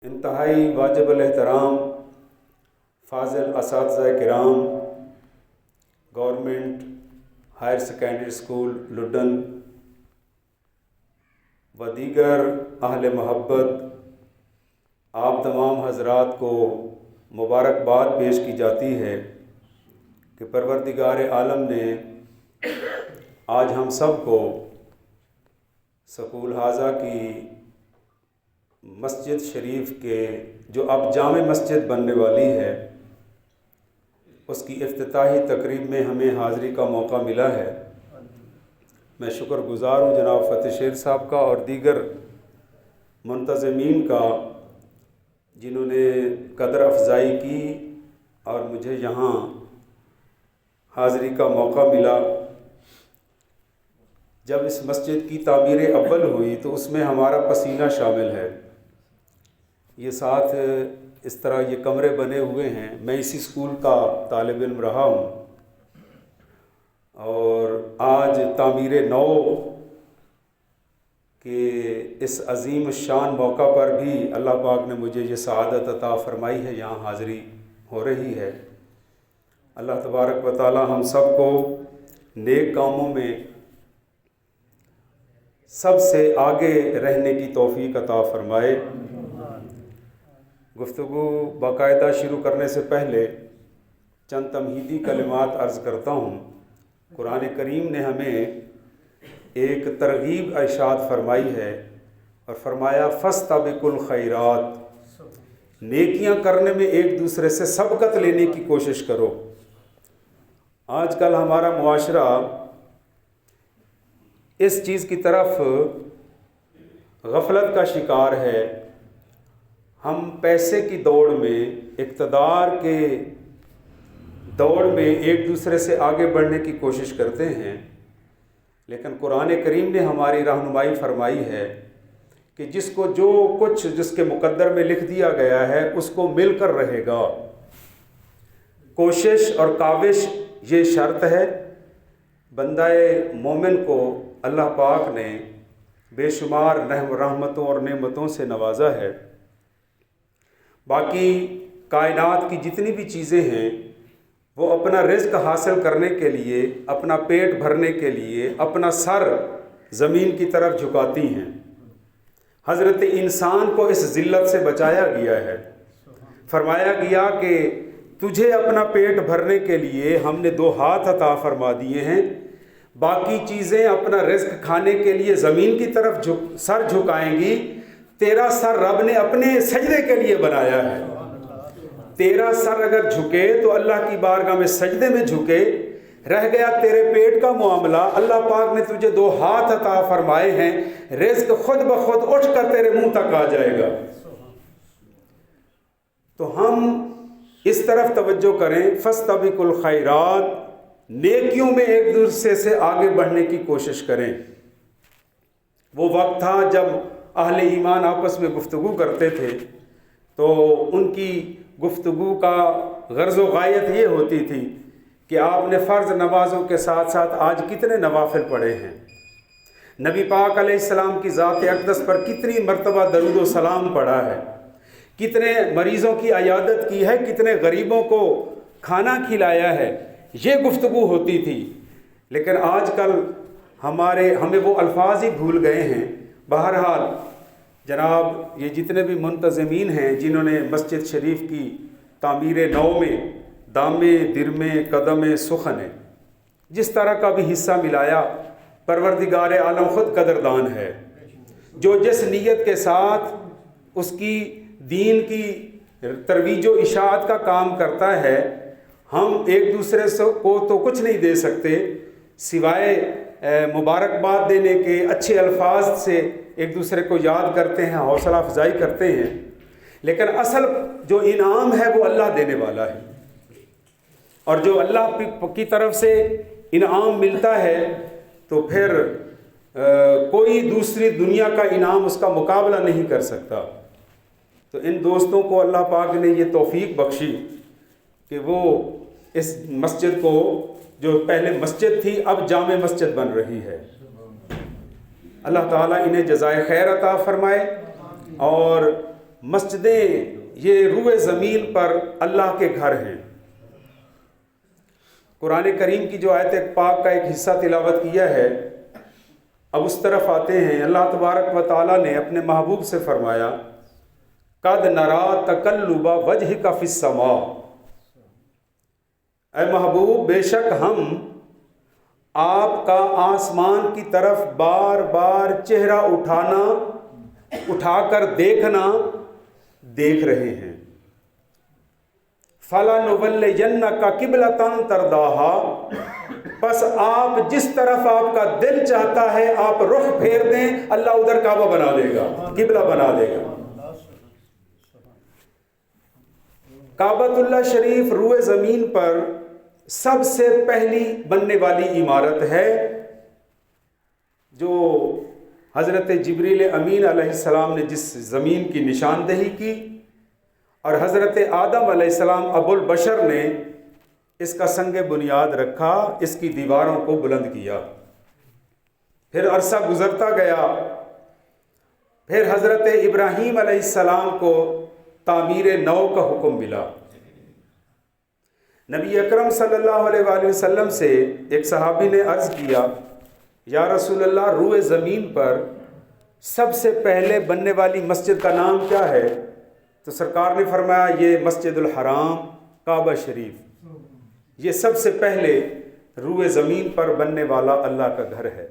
انتہائی واجب الاحترام فاضل اساتذہ کرام، گورنمنٹ ہائر سیکنڈری اسکول لڈن و دیگر اہل محبت، آپ تمام حضرات کو مبارکباد پیش کی جاتی ہے کہ پروردگار عالم نے آج ہم سب کو سکول حاضہ کی مسجد شریف کے جو اب جامع مسجد بننے والی ہے اس کی افتتاحی تقریب میں ہمیں حاضری کا موقع ملا ہے۔ میں شکر گزار ہوں جناب فتح شیر صاحب کا اور دیگر منتظمین کا جنہوں نے قدر افزائی کی اور مجھے یہاں حاضری کا موقع ملا۔ جب اس مسجد کی تعمیر اول ہوئی تو اس میں ہمارا پسینہ شامل ہے۔ یہ ساتھ اس طرح یہ کمرے بنے ہوئے ہیں، میں اسی اسکول کا طالب علم رہا ہوں، اور آج تعمیر نو کے اس عظیم الشان موقع پر بھی اللہ پاک نے مجھے یہ سعادت عطا فرمائی ہے، یہاں حاضری ہو رہی ہے۔ اللہ تبارک و تعالی ہم سب کو نیک کاموں میں سب سے آگے رہنے کی توفیق عطا فرمائے۔ گفتگو باقاعدہ شروع کرنے سے پہلے چند تمہیدی کلمات عرض کرتا ہوں۔ قرآن کریم نے ہمیں ایک ترغیب ارشاد فرمائی ہے اور فرمایا فاستبقوا الخیرات، نیکیاں کرنے میں ایک دوسرے سے سبقت لینے کی کوشش کرو۔ آج کل ہمارا معاشرہ اس چیز کی طرف غفلت کا شکار ہے۔ ہم پیسے کی دوڑ میں، اقتدار کے دوڑ میں ایک دوسرے سے آگے بڑھنے کی کوشش کرتے ہیں، لیکن قرآن کریم نے ہماری رہنمائی فرمائی ہے کہ جس کو جو کچھ جس کے مقدر میں لکھ دیا گیا ہے اس کو مل کر رہے گا۔ کوشش اور کاوش یہ شرط ہے۔ بندہ مومن کو اللہ پاک نے بے شمار رحمتوں اور نعمتوں سے نوازا ہے۔ باقی کائنات کی جتنی بھی چیزیں ہیں وہ اپنا رزق حاصل کرنے کے لیے، اپنا پیٹ بھرنے کے لیے اپنا سر زمین کی طرف جھکاتی ہیں۔ حضرت انسان کو اس ذلت سے بچایا گیا ہے۔ فرمایا گیا کہ تجھے اپنا پیٹ بھرنے کے لیے ہم نے 2 ہاتھ عطا فرما دیے ہیں، باقی چیزیں اپنا رزق کھانے کے لیے زمین کی طرف سر جھکائیں گی۔ تیرا سر رب نے اپنے سجدے کے لیے بنایا ہے۔ تیرا سر اگر جھکے تو اللہ کی بارگاہ میں سجدے میں جھکے، رہ گیا تیرے پیٹ کا معاملہ۔ اللہ پاک نے تجھے 2 ہاتھ عطا فرمائے ہیں، رزق خود بخود اٹھ کر تیرے منہ تک آ جائے گا۔ تو ہم اس طرف توجہ کریں، فاستبقوا الخیرات، نیکیوں میں ایک دوسرے سے آگے بڑھنے کی کوشش کریں۔ وہ وقت تھا جب اہل ایمان آپس میں گفتگو کرتے تھے تو ان کی گفتگو کا غرض و غایت یہ ہوتی تھی کہ آپ نے فرض نمازوں کے ساتھ ساتھ آج کتنے نوافل پڑھے ہیں، نبی پاک علیہ السلام کی ذات اقدس پر کتنی مرتبہ درود و سلام پڑھا ہے، کتنے مریضوں کی عیادت کی ہے، کتنے غریبوں کو کھانا کھلایا ہے، یہ گفتگو ہوتی تھی۔ لیکن آج کل ہمیں وہ الفاظ ہی بھول گئے ہیں۔ بہرحال جناب یہ جتنے بھی منتظمین ہیں جنہوں نے مسجد شریف کی تعمیر نو میں دامے درمے قدم سخن جس طرح کا بھی حصہ ملایا، پروردگار عالم خود قدردان ہے۔ جو جس نیت کے ساتھ اس کی دین کی ترویج و اشاعت کا کام کرتا ہے، ہم ایک دوسرے کو تو کچھ نہیں دے سکتے سوائے مبارکباد دینے کے، اچھے الفاظ سے ایک دوسرے کو یاد کرتے ہیں، حوصلہ افزائی کرتے ہیں، لیکن اصل جو انعام ہے وہ اللہ دینے والا ہے، اور جو اللہ کی طرف سے انعام ملتا ہے تو پھر کوئی دوسری دنیا کا انعام اس کا مقابلہ نہیں کر سکتا۔ تو ان دوستوں کو اللہ پاک نے یہ توفیق بخشی کہ وہ اس مسجد کو، جو پہلے مسجد تھی اب جامع مسجد بن رہی ہے، اللہ تعالیٰ انہیں جزائے خیر عطا فرمائے اور مسجدیں یہ روئے زمین پر اللہ کے گھر ہیں۔ قرآن کریم کی جو آیت پاک کا ایک حصہ تلاوت کیا ہے، اب اس طرف آتے ہیں۔ اللہ تبارک و تعالیٰ نے اپنے محبوب سے فرمایا قد نرا تقلب وجہک فی السماء، اے محبوب بے شک ہم آپ کا آسمان کی طرف بار بار چہرہ اٹھا کر دیکھنا دیکھ رہے ہیں۔ فَلَنُوَلِّيَنَّكَ قِبْلَةً تَرْضَاهَا، بس آپ جس طرف آپ کا دل چاہتا ہے آپ رخ پھیر دیں، اللہ ادھر کعبہ بنا دے گا، قبلہ بنا دے گا۔ کعبۃ اللہ شریف روئے زمین پر سب سے پہلی بننے والی عمارت ہے، جو حضرت جبریل امین علیہ السلام نے جس زمین کی نشاندہی کی، اور حضرت آدم علیہ السلام ابو البشر نے اس کا سنگ بنیاد رکھا، اس کی دیواروں کو بلند کیا۔ پھر عرصہ گزرتا گیا، پھر حضرت ابراہیم علیہ السلام کو تعمیر نو کا حکم ملا۔ نبی اکرم صلی اللہ علیہ وآلہ وسلم سے ایک صحابی نے عرض کیا یا رسول اللہ، روئے زمین پر سب سے پہلے بننے والی مسجد کا نام کیا ہے؟ تو سرکار نے فرمایا یہ مسجد الحرام کعبہ شریف، یہ سب سے پہلے روئے زمین پر بننے والا اللہ کا گھر ہے۔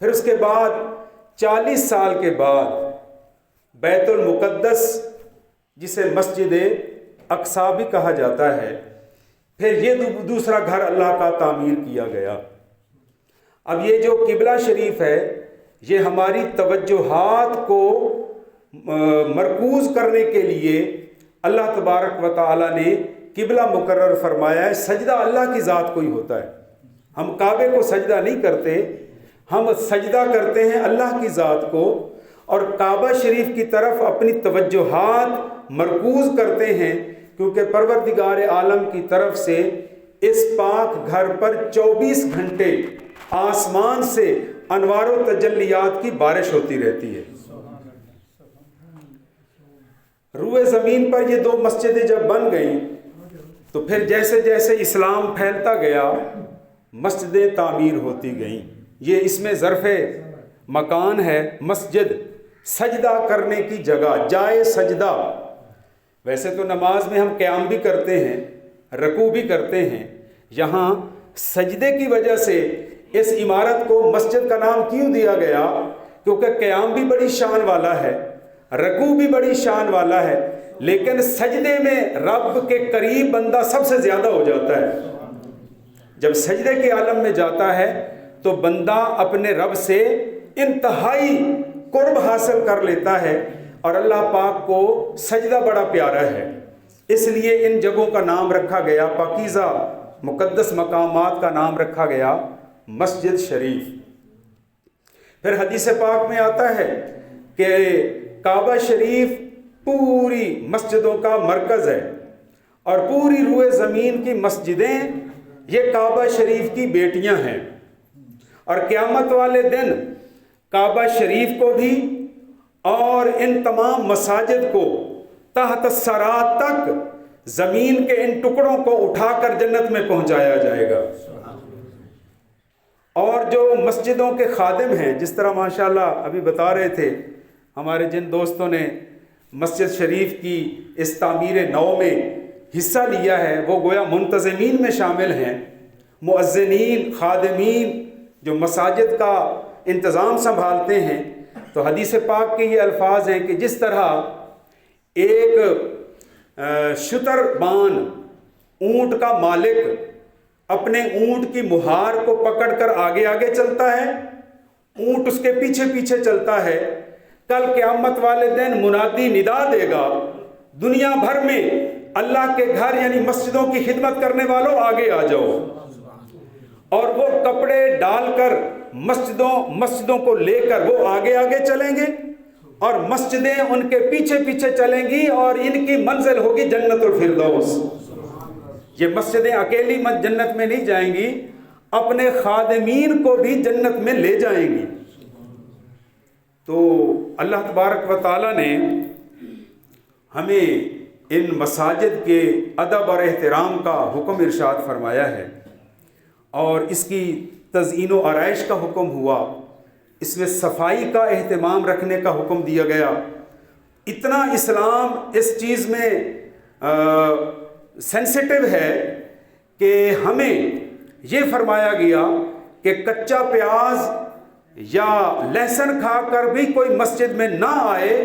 پھر اس کے بعد 40 سال کے بعد بیت المقدس، جسے مسجد اقصیٰ بھی کہا جاتا ہے، پھر یہ دوسرا گھر اللہ کا تعمیر کیا گیا۔ اب یہ جو قبلہ شریف ہے، یہ ہماری توجہات کو مرکوز کرنے کے لیے اللہ تبارک و تعالیٰ نے قبلہ مقرر فرمایا ہے۔ سجدہ اللہ کی ذات کو ہی ہوتا ہے، ہم کعبے کو سجدہ نہیں کرتے، ہم سجدہ کرتے ہیں اللہ کی ذات کو، اور کعبہ شریف کی طرف اپنی توجہات مرکوز کرتے ہیں، کیونکہ پروردگار عالم کی طرف سے اس پاک گھر پر 24 گھنٹے آسمان سے انوار و تجلیات کی بارش ہوتی رہتی ہے۔ روئے زمین پر یہ دو مسجدیں جب بن گئیں تو پھر جیسے جیسے اسلام پھیلتا گیا مسجدیں تعمیر ہوتی گئیں۔ یہ اس میں ظرف مکان ہے، مسجد سجدہ کرنے کی جگہ، جائے سجدہ۔ ویسے تو نماز میں ہم قیام بھی کرتے ہیں، رکوع بھی کرتے ہیں، یہاں سجدے کی وجہ سے اس عمارت کو مسجد کا نام کیوں دیا گیا؟ کیونکہ قیام بھی بڑی شان والا ہے، رکوع بھی بڑی شان والا ہے، لیکن سجدے میں رب کے قریب بندہ سب سے زیادہ ہو جاتا ہے۔ جب سجدے کے عالم میں جاتا ہے تو بندہ اپنے رب سے انتہائی قرب حاصل کر لیتا ہے، اور اللہ پاک کو سجدہ بڑا پیارا ہے، اس لیے ان جگہوں کا نام رکھا گیا، پاکیزہ مقدس مقامات کا نام رکھا گیا مسجد شریف۔ پھر حدیث پاک میں آتا ہے کہ کعبہ شریف پوری مسجدوں کا مرکز ہے، اور پوری روئے زمین کی مسجدیں یہ کعبہ شریف کی بیٹیاں ہیں، اور قیامت والے دن کعبہ شریف کو بھی اور ان تمام مساجد کو تحت الثری تک زمین کے ان ٹکڑوں کو اٹھا کر جنت میں پہنچایا جائے گا۔ اور جو مسجدوں کے خادم ہیں، جس طرح ماشاءاللہ ابھی بتا رہے تھے ہمارے جن دوستوں نے مسجد شریف کی اس تعمیر نو میں حصہ لیا ہے، وہ گویا منتظمین میں شامل ہیں، مؤذنین، خادمین جو مساجد کا انتظام سنبھالتے ہیں۔ تو حدیث پاک کے یہ الفاظ ہیں کہ جس طرح ایک شتر بان اونٹ کا مالک اپنے اونٹ کی مہار کو پکڑ کر آگے آگے چلتا ہے، اونٹ اس کے پیچھے پیچھے چلتا ہے، کل قیامت والے دن منادی ندا دے گا، دنیا بھر میں اللہ کے گھر یعنی مسجدوں کی خدمت کرنے والوں آگے آ جاؤ، اور وہ کپڑے ڈال کر مسجدوں کو لے کر وہ آگے آگے چلیں گے، اور مسجدیں ان کے پیچھے پیچھے چلیں گی، اور ان کی منزل ہوگی جنت الفردوس۔ یہ مسجدیں اکیلی جنت میں نہیں جائیں گی، اپنے خادمین کو بھی جنت میں لے جائیں گی۔ تو اللہ تبارک و تعالیٰ نے ہمیں ان مساجد کے ادب اور احترام کا حکم ارشاد فرمایا ہے اور اس کی تزئین و آرائش کا حکم ہوا، اس میں صفائی کا اہتمام رکھنے کا حکم دیا گیا۔ اتنا اسلام اس چیز میں سینسٹیو ہے کہ ہمیں یہ فرمایا گیا کہ کچا پیاز یا لہسن کھا کر بھی کوئی مسجد میں نہ آئے،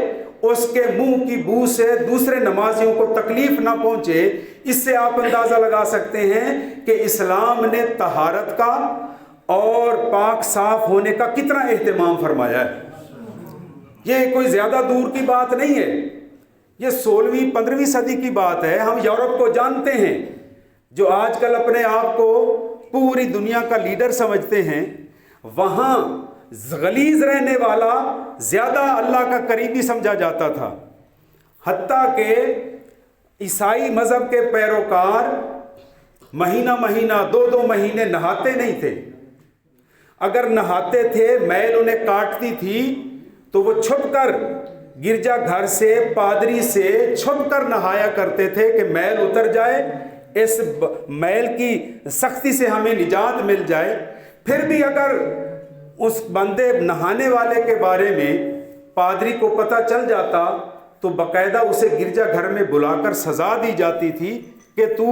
اس کے منہ کی بو سے دوسرے نمازیوں کو تکلیف نہ پہنچے۔ اس سے آپ اندازہ لگا سکتے ہیں کہ اسلام نے طہارت کا اور پاک صاف ہونے کا کتنا اہتمام فرمایا ہے۔ یہ کوئی زیادہ دور کی بات نہیں ہے، یہ 16ویں 15ویں صدی کی بات ہے۔ ہم یورپ کو جانتے ہیں، جو آج کل اپنے آپ کو پوری دنیا کا لیڈر سمجھتے ہیں، وہاں غلیظ رہنے والا زیادہ اللہ کا قریبی سمجھا جاتا تھا، حتیٰ کہ عیسائی مذہب کے پیروکار مہینہ مہینہ 2 مہینے نہاتے نہیں تھے۔ اگر نہاتے تھے، میل انہیں کاٹتی تھی تو وہ چھپ کر گرجا گھر سے پادری سے چھپ کر نہایا کرتے تھے کہ میل اتر جائے، اس میل کی سختی سے ہمیں نجات مل جائے۔ پھر بھی اگر اس بندے نہانے والے کے بارے میں پادری کو پتہ چل جاتا تو باقاعدہ اسے گرجا گھر میں بلا کر سزا دی جاتی تھی کہ تو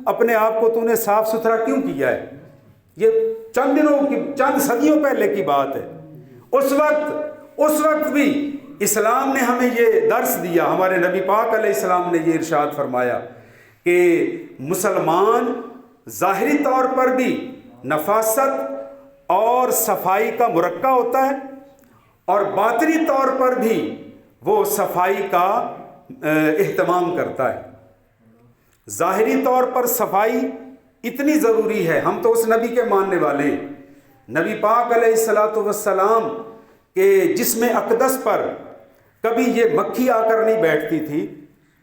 اپنے آپ کو نے صاف ستھرا کیوں کیا ہے۔ یہ چند صدیوں پہلے کی بات ہے۔ اس وقت بھی اسلام نے ہمیں یہ درس دیا، ہمارے نبی پاک علیہ السلام نے یہ ارشاد فرمایا کہ مسلمان ظاہری طور پر بھی نفاست اور صفائی کا مرقع ہوتا ہے، اور باطنی طور پر بھی وہ صفائی کا اہتمام کرتا ہے۔ ظاہری طور پر صفائی اتنی ضروری ہے، ہم تو اس نبی کے ماننے والے ہیں، نبی پاک علیہ السلام کے جسم اقدس پر کبھی یہ مکھی آ کر نہیں بیٹھتی تھی۔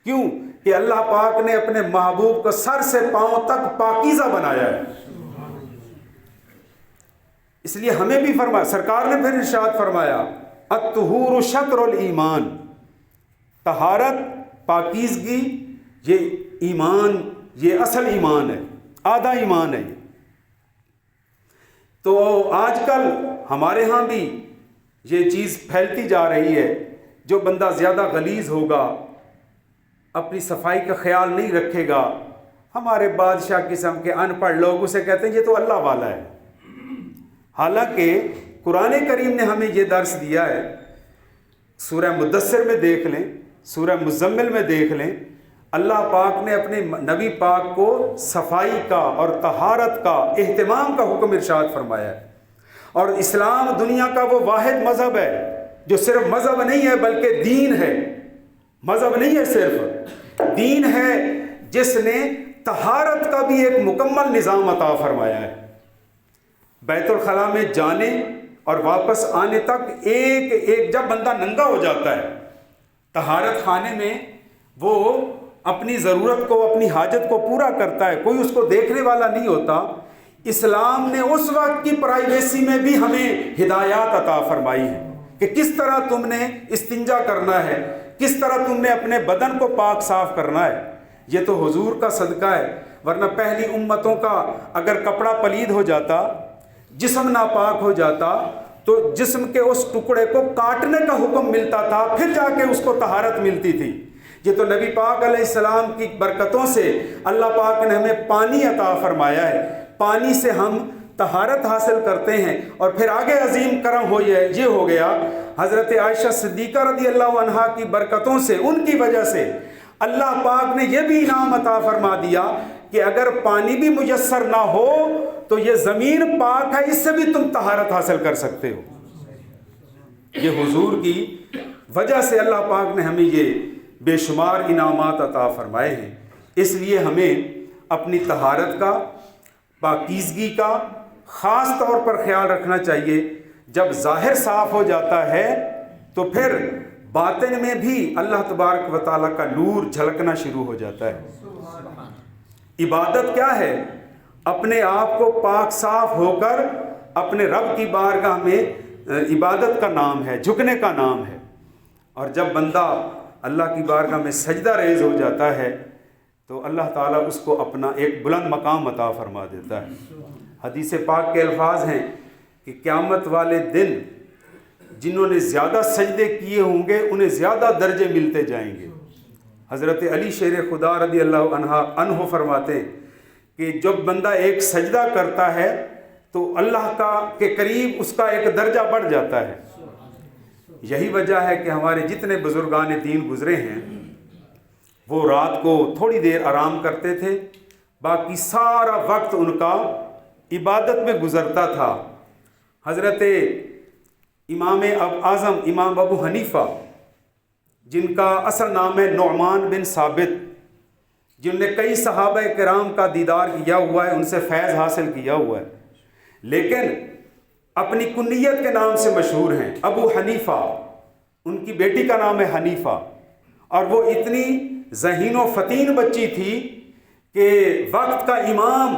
کیوں؟ کہ اللہ پاک نے اپنے محبوب کو سر سے پاؤں تک پاکیزہ بنایا ہے۔ اس لیے ہمیں بھی فرمایا، سرکار نے پھر ارشاد فرمایا الطہور شطر الایمان، طہارت پاکیزگی یہ ایمان، یہ اصل ایمان ہے، آدھا ایمان ہے۔ تو آج کل ہمارے ہاں بھی یہ چیز پھیلتی جا رہی ہے، جو بندہ زیادہ غلیظ ہوگا، اپنی صفائی کا خیال نہیں رکھے گا، ہمارے بادشاہ قسم کے ان پڑھ لوگ اسے کہتے ہیں یہ تو اللہ والا ہے۔ حالانکہ قرآن کریم نے ہمیں یہ درس دیا ہے، سورہ مدثر میں دیکھ لیں، سورہ مزمل میں دیکھ لیں، اللہ پاک نے اپنے نبی پاک کو صفائی کا اور طہارت کا اہتمام کا حکم ارشاد فرمایا ہے۔ اور اسلام دنیا کا وہ واحد مذہب ہے جو صرف مذہب نہیں ہے بلکہ دین ہے۔ مذہب نہیں ہے، صرف دین ہے، جس نے طہارت کا بھی ایک مکمل نظام عطا فرمایا ہے۔ بیت الخلاء میں جانے اور واپس آنے تک ایک جب بندہ ننگا ہو جاتا ہے، طہارت خانے میں وہ اپنی ضرورت کو، اپنی حاجت کو پورا کرتا ہے، کوئی اس کو دیکھنے والا نہیں ہوتا۔ اسلام نے اس وقت کی پرائیویسی میں بھی ہمیں ہدایات عطا فرمائی ہے کہ کس طرح تم نے استنجا کرنا ہے، کس طرح تم نے اپنے بدن کو پاک صاف کرنا ہے۔ یہ تو حضور کا صدقہ ہے، ورنہ پہلی امتوں کا اگر کپڑا پلید ہو جاتا، جسم ناپاک ہو جاتا، تو جسم کے اس ٹکڑے کو کاٹنے کا حکم ملتا تھا، پھر جا کے اس کو طہارت ملتی تھی۔ یہ تو نبی پاک علیہ السلام کی برکتوں سے اللہ پاک نے ہمیں پانی عطا فرمایا ہے، پانی سے ہم طہارت حاصل کرتے ہیں۔ اور پھر آگے عظیم کرم یہ ہو گیا، حضرت عائشہ صدیقہ رضی اللہ عنہا کی برکتوں سے، ان کی وجہ سے اللہ پاک نے یہ بھی انعام عطا فرما دیا کہ اگر پانی بھی میسر نہ ہو تو یہ زمین پاک ہے، اس سے بھی تم طہارت حاصل کر سکتے ہو۔ یہ حضور کی وجہ سے اللہ پاک نے ہمیں یہ بے شمار انعامات عطا فرمائے ہیں۔ اس لیے ہمیں اپنی طہارت کا، پاکیزگی کا خاص طور پر خیال رکھنا چاہیے۔ جب ظاہر صاف ہو جاتا ہے تو پھر باطن میں بھی اللہ تبارک و تعالیٰ کا نور جھلکنا شروع ہو جاتا ہے۔ عبادت کیا ہے؟ اپنے آپ کو پاک صاف ہو کر اپنے رب کی بارگاہ میں عبادت کا نام ہے، جھکنے کا نام ہے۔ اور جب بندہ اللہ کی بارگاہ میں سجدہ ریز ہو جاتا ہے تو اللہ تعالیٰ اس کو اپنا ایک بلند مقام عطا فرما دیتا ہے۔ حدیث پاک کے الفاظ ہیں کہ قیامت والے دن جنہوں نے زیادہ سجدے کیے ہوں گے انہیں زیادہ درجے ملتے جائیں گے۔ حضرت علی شیر خدا رضی اللہ عنہ فرماتے ہیں کہ جب بندہ ایک سجدہ کرتا ہے تو اللہ کے قریب اس کا ایک درجہ بڑھ جاتا ہے۔ یہی وجہ ہے کہ ہمارے جتنے بزرگان دین گزرے ہیں وہ رات کو تھوڑی دیر آرام کرتے تھے، باقی سارا وقت ان کا عبادت میں گزرتا تھا۔ حضرت امام اعظم امام ابو حنیفہ، جن کا اصل نام ہے نعمان بن ثابت، جن نے کئی صحابہ کرام کا دیدار کیا ہوا ہے، ان سے فیض حاصل کیا ہوا ہے، لیکن اپنی کنیت کے نام سے مشہور ہیں ابو حنیفہ۔ ان کی بیٹی کا نام ہے حنیفہ، اور وہ اتنی ذہین و فطین بچی تھی کہ وقت کا امام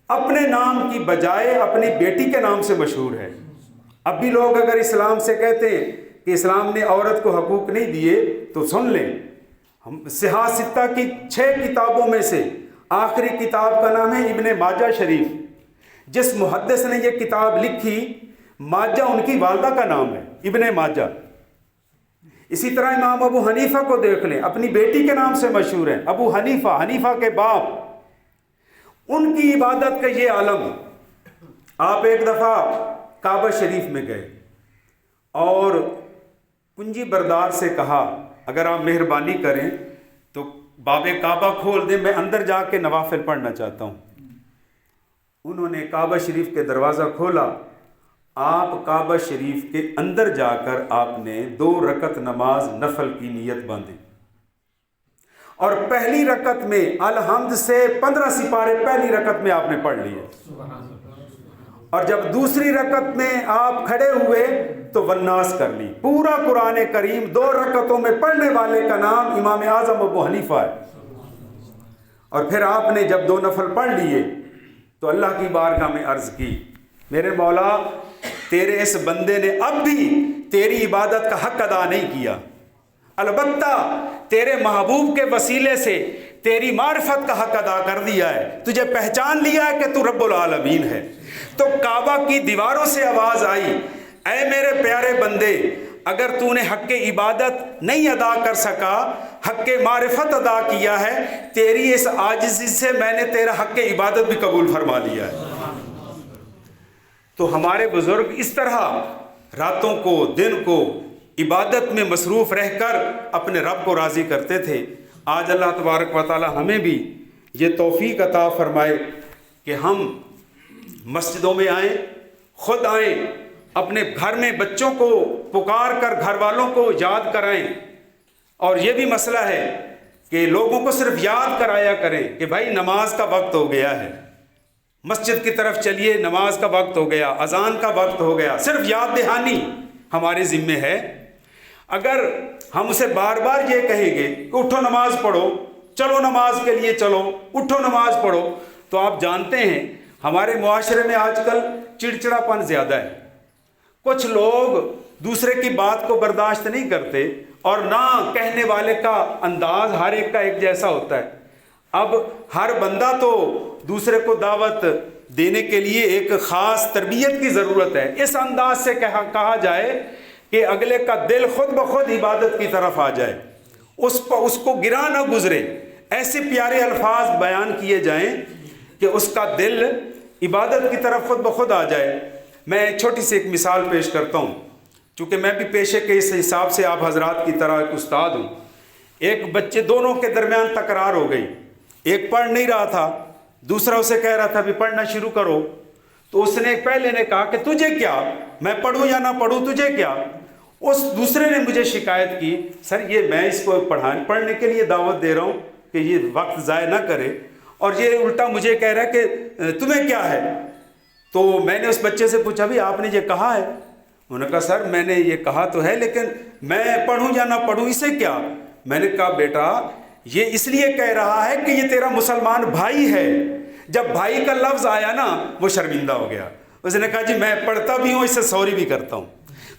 اپنے نام کی بجائے اپنی بیٹی کے نام سے مشہور ہے۔ اب بھی لوگ اگر اسلام سے کہتے ہیں کہ اسلام نے عورت کو حقوق نہیں دیے تو سن لیں، ہم صحاح ستہ کی 6 کتابوں میں سے آخری کتاب کا نام ہے ابن ماجہ شریف۔ جس محدث نے یہ کتاب لکھی، ماجہ ان کی والدہ کا نام ہے، ابن ماجہ۔ اسی طرح امام ابو حنیفہ کو دیکھ لیں، اپنی بیٹی کے نام سے مشہور ہیں، ابو حنیفہ، حنیفہ کے باپ۔ ان کی عبادت کا یہ عالم۔ آپ ایک دفعہ کعبہ شریف میں گئے اور کنجی بردار سے کہا اگر آپ مہربانی کریں تو باب کعبہ کھول دیں، میں اندر جا کے نوافل پڑھنا چاہتا ہوں۔ انہوں نے کعبہ شریف کے دروازہ کھولا، آپ کعبہ شریف کے اندر جا کر آپ نے 2 رکعت نماز نفل کی نیت باندھی، اور پہلی رکعت میں الحمد سے 15 سپارے پہلی رکعت میں آپ نے پڑھ لیے، اور جب دوسری رکعت میں آپ کھڑے ہوئے تو والناس کر لی۔ پورا قرآن کریم 2 رکعتوں میں پڑھنے والے کا نام امام اعظم ابو حنیفہ ہے۔ اور پھر آپ نے جب 2 نفل پڑھ لیے تو اللہ کی بارگاہ میں عرض کی، میرے مولا تیرے اس بندے نے اب بھی تیری عبادت کا حق ادا نہیں کیا، البتہ تیرے محبوب کے وسیلے سے تیری معرفت کا حق ادا کر دیا ہے، تجھے پہچان لیا ہے کہ تو رب العالمین ہے۔ تو کعبہ کی دیواروں سے آواز آئی، اے میرے پیارے بندے، اگر تو نے حق عبادت نہیں ادا کر سکا، حق معرفت ادا کیا ہے، تیری اس عاجزی سے میں نے تیرا حق عبادت بھی قبول فرما لیا ہے۔ تو ہمارے بزرگ اس طرح راتوں کو دن کو عبادت میں مصروف رہ کر اپنے رب کو راضی کرتے تھے۔ آج اللہ تبارک و تعالی ہمیں بھی یہ توفیق عطا فرمائے کہ ہم مسجدوں میں آئیں، خود آئیں، اپنے گھر میں بچوں کو پکار کر گھر والوں کو یاد کرائیں۔ اور یہ بھی مسئلہ ہے کہ لوگوں کو صرف یاد کرایا کریں کہ بھائی نماز کا وقت ہو گیا ہے، مسجد کی طرف چلیے، نماز کا وقت ہو گیا، اذان کا وقت ہو گیا۔ صرف یاد دہانی ہمارے ذمے ہے۔ اگر ہم اسے بار بار یہ کہیں گے کہ اٹھو نماز پڑھو، چلو نماز کے لیے چلو، اٹھو نماز پڑھو، تو آپ جانتے ہیں ہمارے معاشرے میں آج کل چڑچڑا پن زیادہ ہے۔ کچھ لوگ دوسرے کی بات کو برداشت نہیں کرتے، اور نہ کہنے والے کا انداز ہر ایک کا ایک جیسا ہوتا ہے۔ اب ہر بندہ تو دوسرے کو دعوت دینے کے لیے ایک خاص تربیت کی ضرورت ہے۔ اس انداز سے کہا جائے کہ اگلے کا دل خود بخود عبادت کی طرف آ جائے، اس کو گرا نہ گزرے، ایسے پیارے الفاظ بیان کیے جائیں کہ اس کا دل عبادت کی طرف خود بخود آ جائے۔ میں چھوٹی سی ایک مثال پیش کرتا ہوں، چونکہ میں بھی پیشے کے اس حساب سے آپ حضرات کی طرح ایک استاد ہوں۔ ایک بچے دونوں کے درمیان تکرار ہو گئی، ایک پڑھ نہیں رہا تھا، دوسرا اسے کہہ رہا تھا بھی پڑھنا شروع کرو، تو اس نے پہلے نے کہا کہ تجھے کیا، میں پڑھوں یا نہ پڑھوں تجھے کیا۔ اس دوسرے نے مجھے شکایت کی، سر یہ میں اس کو پڑھنے کے لیے دعوت دے رہا ہوں کہ یہ وقت ضائع نہ کرے، اور یہ الٹا مجھے کہہ رہا ہے کہ تمہیں کیا ہے۔ تو میں نے اس بچے سے پوچھا بھی آپ نے یہ کہا ہے؟ انہوں نے کہا سر میں نے یہ کہا تو ہے، لیکن میں پڑھوں یا نہ پڑھوں اسے کیا۔ میں نے کہا بیٹا یہ اس لیے کہہ رہا ہے کہ یہ تیرا مسلمان بھائی ہے، جب بھائی کا لفظ آیا نا وہ شرمندہ ہو گیا، اس نے کہا جی میں پڑھتا بھی ہوں، اس سے سوری بھی کرتا ہوں۔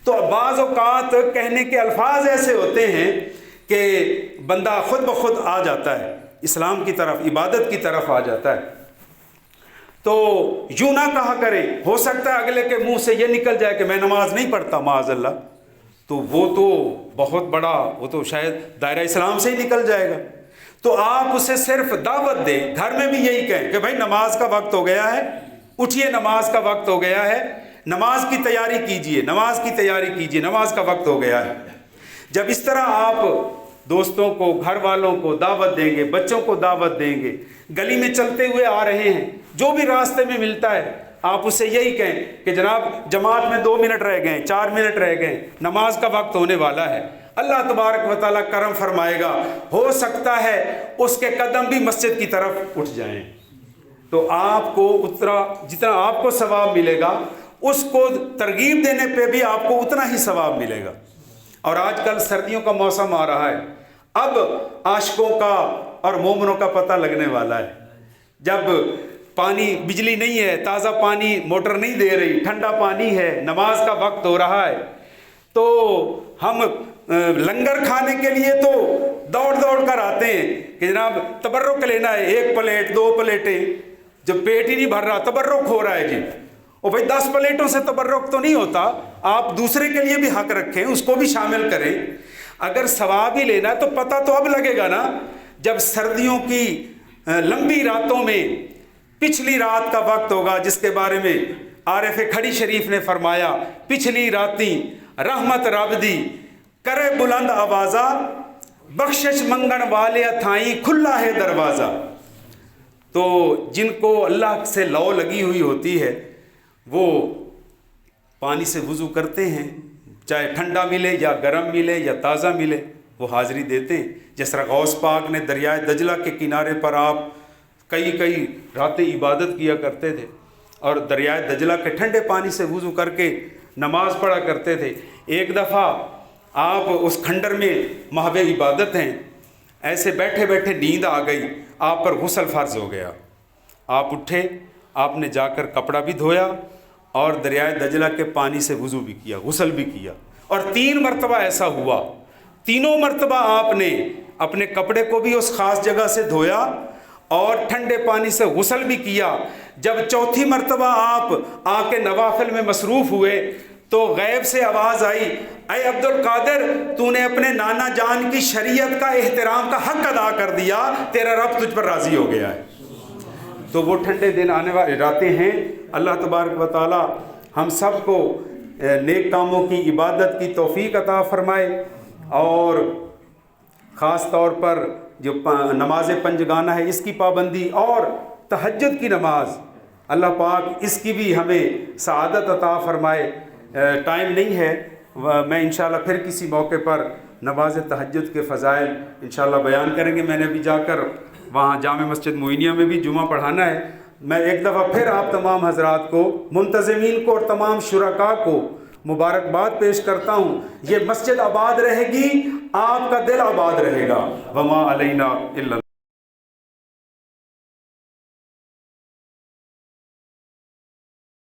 تو بعض اوقات کہنے کے الفاظ ایسے ہوتے ہیں کہ بندہ خود بخود آ جاتا ہے اسلام کی طرف، عبادت کی طرف آ جاتا ہے۔ تو یوں نہ کہا کرے، ہو سکتا ہے اگلے کے منہ سے یہ نکل جائے کہ میں نماز نہیں پڑھتا معاذ اللہ، تو وہ تو بہت بڑا، وہ تو شاید دائرہ اسلام سے ہی نکل جائے گا۔ تو آپ اسے صرف دعوت دیں، گھر میں بھی یہی کہیں کہ بھائی نماز کا وقت ہو گیا ہے، اٹھیے نماز کا وقت ہو گیا ہے، نماز کی تیاری کیجئے، نماز کی تیاری کیجئے، نماز کا وقت ہو گیا ہے۔ جب اس طرح آپ دوستوں کو، گھر والوں کو دعوت دیں گے، بچوں کو دعوت دیں گے، گلی میں چلتے ہوئے آ رہے ہیں، جو بھی راستے میں ملتا ہے آپ اسے یہی کہیں کہ جناب جماعت میں 2 منٹ رہ گئے، 4 منٹ رہ گئے، نماز کا وقت ہونے والا ہے، اللہ تبارک و تعالیٰ کرم فرمائے گا، ہو سکتا ہے اس کے قدم بھی مسجد کی طرف اٹھ جائیں۔ تو آپ کو جتنا آپ کو ثواب ملے گا، اس کو ترغیب دینے پہ بھی آپ کو اتنا ہی ثواب ملے گا۔ اور آج کل سردیوں کا موسم آ رہا ہے، اب عاشقوں کا اور مومنوں کا پتہ لگنے والا ہے۔ جب پانی، بجلی نہیں ہے، تازہ پانی موٹر نہیں دے رہی، ٹھنڈا پانی ہے، نماز کا وقت ہو رہا ہے، تو ہم لنگر کھانے کے لیے تو دوڑ دوڑ کر آتے ہیں کہ جناب تبرک لینا ہے، 1 پلیٹ 2 پلیٹیں، جب پیٹ ہی نہیں بھر رہا تبرک ہو رہا ہے جی۔ اور بھائی 10 پلیٹوں سے تبرک تو نہیں ہوتا، آپ دوسرے کے لیے بھی حق رکھیں، اس کو بھی شامل کریں۔ اگر ثواب ہی لینا تو پتہ تو اب لگے گا نا، جب سردیوں کی لمبی راتوں میں پچھلی رات کا وقت ہوگا، جس کے بارے میں عارف کھڑی شریف نے فرمایا، پچھلی راتیں رحمت رب دی کرے بلند آوازہ، بخشش منگن والے تھائیں کھلا ہے دروازہ۔ تو جن کو اللہ سے لو لگی ہوئی ہوتی ہے وہ پانی سے وضو کرتے ہیں، چاہے ٹھنڈا ملے یا گرم ملے یا تازہ ملے، وہ حاضری دیتے ہیں۔ جس طرح غوث پاک نے دریائے دجلہ کے کنارے پر آپ کئی راتیں عبادت کیا کرتے تھے، اور دریائے دجلہ کے ٹھنڈے پانی سے وضو کر کے نماز پڑھا کرتے تھے۔ ایک دفعہ آپ اس کھنڈر میں محو عبادت ہیں، ایسے بیٹھے بیٹھے نیند آ گئی، آپ پر غسل فرض ہو گیا، آپ اٹھے، آپ نے جا کر کپڑا بھی دھویا اور دریائے دجلہ کے پانی سے وضو بھی کیا، غسل بھی کیا، اور 3 مرتبہ ایسا ہوا۔ تینوں مرتبہ آپ نے اپنے کپڑے کو بھی اس خاص جگہ سے دھویا اور ٹھنڈے پانی سے غسل بھی کیا۔ جب چوتھی مرتبہ آپ آ کے نوافل میں مصروف ہوئے تو غیب سے آواز آئی، اے عبد القادر، تو نے اپنے نانا جان کی شریعت کا احترام کا حق ادا کر دیا، تیرا رب تجھ پر راضی ہو گیا ہے۔ تو وہ ٹھنڈے دن آنے والی راتیں ہیں۔ اللہ تبارک و تعالی ہم سب کو نیک کاموں کی عبادت کی توفیق عطا فرمائے، اور خاص طور پر جو نماز پنجگانہ ہے اس کی پابندی اور تہجد کی نماز، اللہ پاک اس کی بھی ہمیں سعادت عطا فرمائے۔ ٹائم نہیں ہے، میں انشاءاللہ پھر کسی موقع پر نماز تہجد کے فضائل انشاءاللہ بیان کریں گے۔ میں نے ابھی جا کر وہاں جامع مسجد معینیہ میں بھی جمعہ پڑھانا ہے۔ میں ایک دفعہ پھر آپ تمام حضرات کو، منتظمین کو اور تمام شرکاء کو مبارکباد پیش کرتا ہوں۔ یہ مسجد آباد رہے گی، آپ کا دل آباد رہے گا۔ وما علینا الا